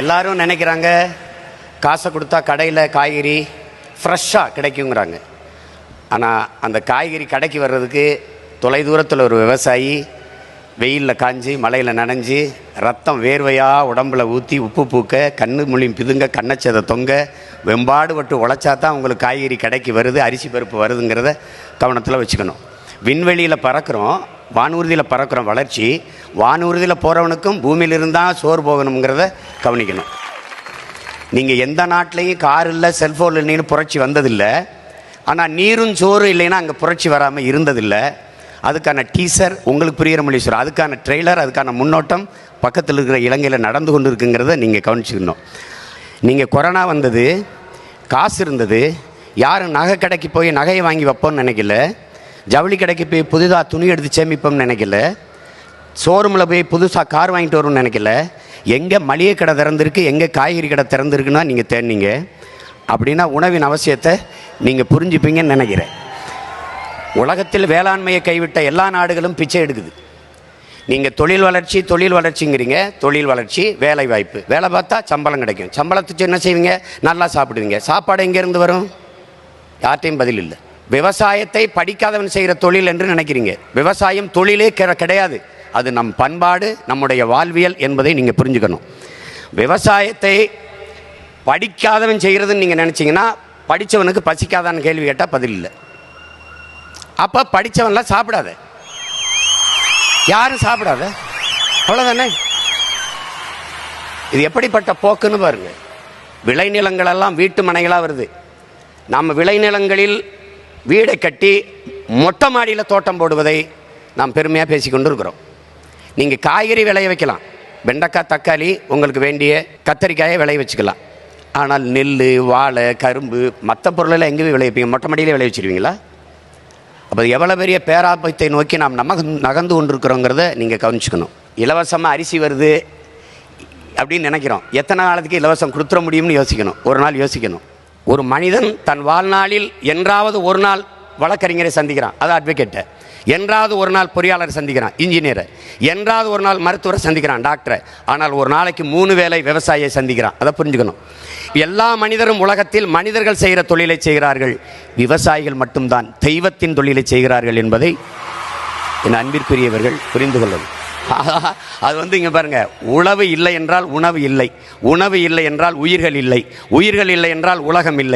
எல்லாரும் நினைக்கிறாங்க காசை கொடுத்தா கடையில் காய்கறி ஃப்ரெஷ்ஷாக கிடைக்குங்கிறாங்க. ஆனால் அந்த காய்கறி கடைக்கு வர்றதுக்கு தொலைதூரத்தில் ஒரு விவசாயி வெயிலில் காஞ்சி மழையில் நனைஞ்சி ரத்தம் வேர்வையாக உடம்புல ஊற்றி உப்பு பூக்க கண்ணு மொழியும் பிதுங்க கண்ணச்சதை தொங்க வெம்பாடுபட்டு உழைச்சா தான் உங்களுக்கு காய்கறி கடைக்கு வருது, அரிசி பருப்பு வருதுங்கிறத கவனத்தில் வச்சுக்கணும். விண்வெளியில் பறக்கிறோம், வானூர்தியில் பறக்கிறோம். வளர்ச்சி வானூர்தியில் போகிறவனுக்கும் பூமியிலிருந்தால் சோறு போகணுங்கிறத கவனிக்கணும். நீங்கள் எந்த நாட்டிலையும் கார் இல்லை செல்ஃபோன் இல்லைன்னு புரட்சி வந்ததில்லை. ஆனால் நீரும் சோறு இல்லைன்னா அங்கே புரட்சி வராமல் இருந்ததில்லை. அதுக்கான டீசர் உங்களுக்கு புரிகிற மொழி சொல்கிறோம், அதுக்கான ட்ரெய்லர், அதுக்கான முன்னோட்டம் பக்கத்தில் இருக்கிற இலங்கையில் நடந்து கொண்டு இருக்குங்கிறத நீங்கள் கவனிச்சுக்கணும். நீங்கள் கொரோனா வந்தது, காசு இருந்தது, யாரும் நகை கடைக்கு போய் நகையை வாங்கி வைப்போம்னு நினைக்கல, ஜவுளி கடைக்கு போய் புதுதாக துணி எடுத்து சேமிப்போம்னு நினைக்கல, ஷோரூமில் போய் புதுசாக கார் வாங்கிட்டு வரும்னு நினைக்கல. எங்கே மளிகை கடை திறந்துருக்கு, எங்கே காய்கறி கடை திறந்துருக்குன்னா நீங்கள் தேடினீங்க. அப்படின்னா உணவின் அவசியத்தை நீங்கள் புரிஞ்சுப்பீங்கன்னு நினைக்கிறேன். உலகத்தில் வேளாண்மையை கைவிட்ட எல்லா நாடுகளும் பிச்சை எடுக்குது. நீங்கள் தொழில் வளர்ச்சிங்கிறீங்க. தொழில் வளர்ச்சி, வேலை வாய்ப்பு, வேலை பார்த்தா சம்பளம் கிடைக்கும். சம்பளத்துக்கு என்ன செய்வீங்க? நல்லா சாப்பிடுவீங்க. சாப்பாடு எங்கேருந்து வரும்? யார்ட்டையும் பதில் இல்லை. விவசாயத்தை படிக்காதவன் செய்கிற தொழில் என்று நினைக்கிறீங்க. விவசாயம் தொழிலே கிடையாது, அது நம் பண்பாடு, நம்முடைய வாழ்வியல் என்பதை நீங்கள் புரிஞ்சுக்கணும். விவசாயத்தை படிக்காதவன் செய்கிறதுன்னு நீங்கள் நினச்சிங்கன்னா படித்தவனுக்கு பசிக்காதான்னு கேள்வி கேட்டால் பதில் இல்லை. அப்போ படித்தவன்லாம் சாப்பிடாத, யாரும் சாப்பிடாத, அவ்வளோதானே. இது எப்படிப்பட்ட போக்குன்னு பாருங்க. விளைநிலங்களெல்லாம் வீட்டு மனைகளாக வருது. நம்ம விளைநிலங்களில் வீடை கட்டி மொட்டை மாடியில் தோட்டம் போடுவதை நாம் பெருமையாக பேசிக்கொண்டு இருக்கிறோம். நீங்கள் காய்கறி விளைய வைக்கலாம், வெண்டைக்காய், தக்காளி, உங்களுக்கு வேண்டிய கத்தரிக்காயை விளைய வச்சுக்கலாம். ஆனால் நெல், வாழை, கரும்பு, மற்ற பொருளெல்லாம் எங்கே விளைவிப்பீங்க? மொட்டை மாடியிலே விளைய வச்சுருவீங்களா? அப்போ எவ்வளோ பெரிய பேராபத்தை நோக்கி நாம் நகர்ந்து கொண்டிருக்கிறோங்கிறத நீங்கள் கவனிச்சுக்கணும். இலவசமாக அரிசி வருது அப்படின்னு நினைக்கிறோம். எத்தனை நாளுக்கு இலவசம் கொடுத்துட முடியும்னு யோசிக்கணும். ஒரு நாள் யோசிக்கணும். ஒரு மனிதன் தன் வாழ்நாளில் என்றாவது ஒரு நாள் வழக்கறிஞரை சந்திக்கிறான், அது அட்வொகேட்டை. என்றாவது ஒரு நாள் பொறியாளர் சந்திக்கிறான், இன்ஜினியரை. என்றாவது ஒரு நாள் மருத்துவரை சந்திக்கிறான், டாக்டரை. ஆனால் ஒரு நாளைக்கு 3 வேளை விவசாயியை சந்திக்கிறான். அதை புரிஞ்சுக்கணும். எல்லா மனிதரும் உலகத்தில் மனிதர்கள் செய்கிற தொழிலை செய்கிறார்கள், விவசாயிகள் மட்டும்தான் தெய்வத்தின் தொழிலை செய்கிறார்கள் என்பதை என் அன்பிற்குரியவர்கள் புரிந்து கொள்ளணும். அது இங்கே பாருங்க, உழவு இல்லை என்றால் உணவு இல்லை, உணவு இல்லை என்றால் உயிர்கள் இல்லை, உயிர்கள் இல்லை என்றால் உலகம் இல்லை.